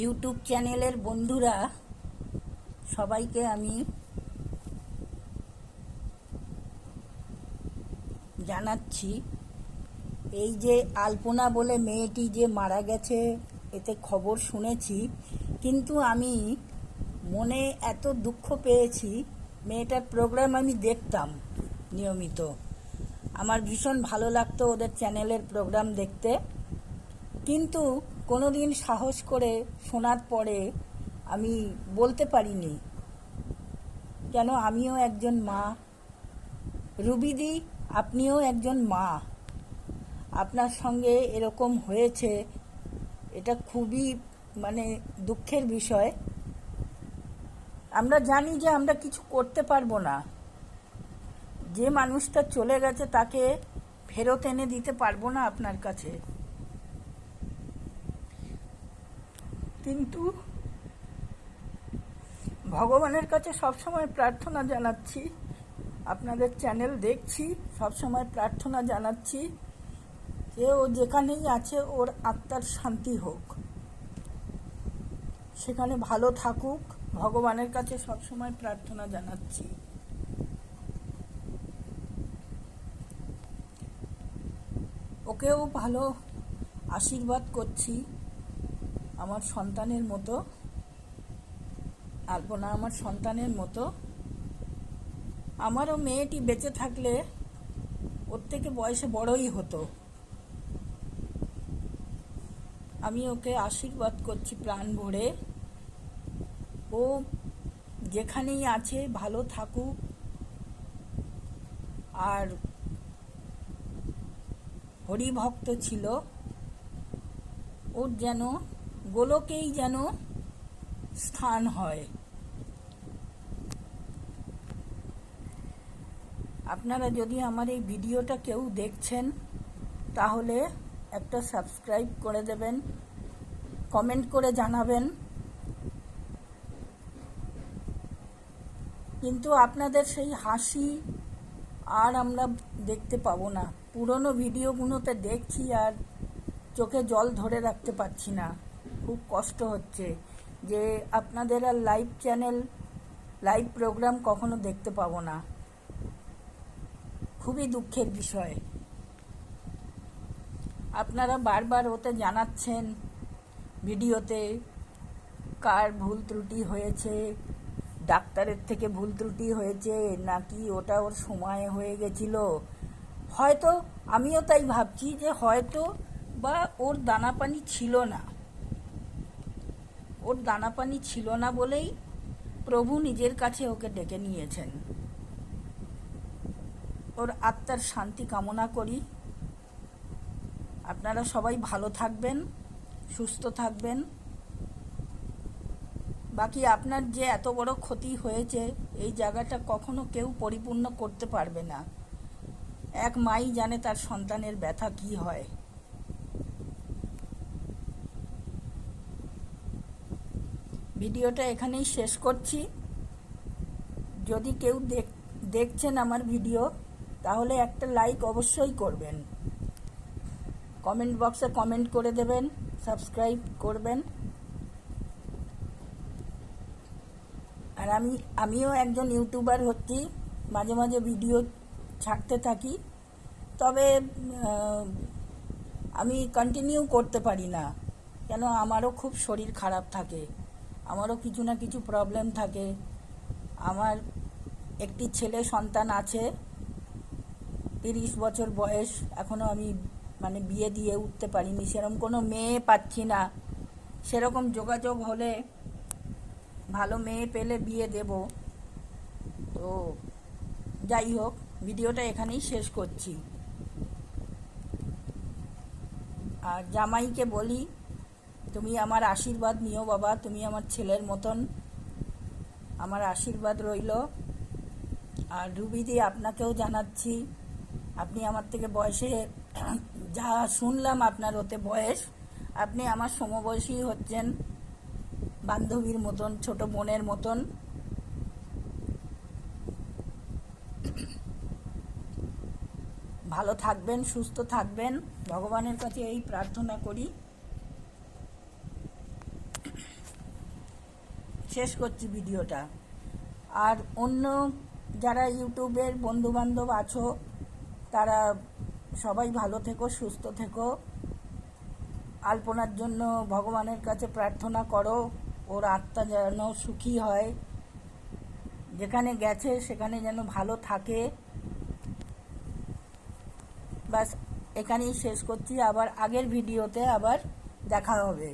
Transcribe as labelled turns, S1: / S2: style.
S1: YouTube চ্যানেলের বন্ধুরা সবাইকে আমি জানাচ্ছি, এই যে আলপনা বলে মেয়েটি যে মারা গেছে এতে খবর শুনেছি, কিন্তু আমি মনে এত দুঃখ পেয়েছি। মেয়েটার প্রোগ্রাম আমি দেখতাম নিয়মিত, আমার ভীষণ ভালো লাগতো ওদের চ্যানেলের প্রোগ্রাম দেখতে, কিন্তু কোনোদিন সাহস করে শোনার পরে আমি বলতে পারিনি, কেন আমিও একজন মা। রুবিদি, আপনিও একজন মা, আপনার সঙ্গে এরকম হয়েছে, এটা খুবই দুঃখের বিষয়। আমরা জানি যে আমরা কিছু করতে পারবো না, যে মানুষটা চলে গেছে তাকে ফেরত এনে দিতে পারবো না আপনার কাছে, কিন্তু ভগবানের কাছে সবসময় প্রার্থনা জানাচ্ছি, আপনাদের চ্যানেল দেখছি, সবসময় প্রার্থনা জানাচ্ছি যে ও যেখানেই আছে ওর আত্মার শান্তি হোক, সেখানে ভালো থাকুক, ভগবানের কাছে সবসময় প্রার্থনা জানাচ্ছি। ওকেও ভালো আশীর্বাদ করছি আমার সন্তানের মতো, আলপনা আমার সন্তানের মতো। আমারও মেয়েটি বেঁচে থাকলে ওর থেকে বয়সে বড়ই হতো। আমি ওকে আশীর্বাদ করছি প্রাণ ভরে, ও যেখানেই আছে ভালো থাকুক, আর হরিভক্ত ছিল, ওর যেন গোলকেই যেন স্থান হয়। আপনারা যদি আমার এই ভিডিওটা কেউ দেখছেন তাহলে একটা সাবস্ক্রাইব করে দেবেন, কমেন্ট করে জানাবেন, কিন্তু আপনাদের সেই হাসি আর আমরা দেখতে পাবো না। পুরনো ভিডিওগুলোতে দেখছি আর চোখে জল ধরে রাখতে পারছি না, খুব কষ্ট হচ্ছে যে আপনাদের আর লাইভ প্রোগ্রাম কখনো দেখতে পাবো না, খুবই দুঃখের বিষয়। আপনারা বারবার ওতে জানাচ্ছেন ভিডিওতে কার ভুল ত্রুটি হয়েছে, ডাক্তারের থেকে ভুল ত্রুটি হয়েছে নাকি ওটা ওর সময় হয়ে গেছিল। হয়তো আমিও তাই ভাবছি যে হয়তো বা ওর দানা পানি ছিল না, ওর দানা পানি ছিল না বলেই প্রভু নিজের কাছে ওকে ডেকে নিয়েছেন। ওর আত্মার শান্তি কামনা করি। আপনারা সবাই ভালো থাকবেন, সুস্থ থাকবেন। বাকি আপনার যে এত বড় ক্ষতি হয়েছে এই জায়গাটা কখনো কেউ পরিপূর্ণ করতে পারবে না, এক মাই জানে তার সন্তানের ব্যথা কি হয়। ভিডিওটা এখানেই শেষ করছি। যদি কেউ দেখছেন আমার ভিডিও তাহলে একটা লাইক অবশ্যই করবেন, কমেন্ট বক্সে কমেন্ট করে দেবেন, সাবস্ক্রাইব করবেন। আর আমিও একজন ইউটিউবার হচ্ছি, মাঝে মাঝে ভিডিও ছাড়তে থাকি, তবে আমি কন্টিনিউ করতে পারি না, কেন আমারও খুব শরীর খারাপ থাকে, আমারও কিছু না কিছু প্রবলেম থাকে। আমার একটি ছেলে সন্তান আছে, 30 বছর বয়স, এখনও আমি বিয়ে দিয়ে উঠতে পারিনি, সেরকম কোনো মেয়ে পাচ্ছি না, সেরকম যোগাযোগ হলে ভালো মেয়ে পেলে বিয়ে দেব। তো যাই হোক, ভিডিওটা এখানেই শেষ করছি। আর জামাইকে বলি, তুমি আমার আশীর্বাদ নিও বাবা, তুমি আমার ছেলের মতন, আমার আশীর্বাদ রইল। আর রুবিদি, আপনাকেও জানাচ্ছি, আপনি আমার থেকে বয়সে যা শুনলাম আপনার ওতে বয়স, আপনি আমার সমবয়সী হচ্ছেন, বান্ধবীর মতন, ছোট বোনের মতন। ভালো থাকবেন, সুস্থ থাকবেন, ভগবানের কাছে এই প্রার্থনা করি। শেষ করছি ভিডিওটা। আর অন্য যারা ইউটিউবের বন্ধুবান্ধব আছো তারা সবাই ভালো থেকো, সুস্থ থেকো। আলপনার জন্য ভগবানের কাছে প্রার্থনা করো, ওর আত্মা যেন সুখী হয়, যেখানে গেছে সেখানে যেন ভালো থাকে। বাস এখানেই শেষ করছি, আবার আগের ভিডিওতে আবার দেখা হবে।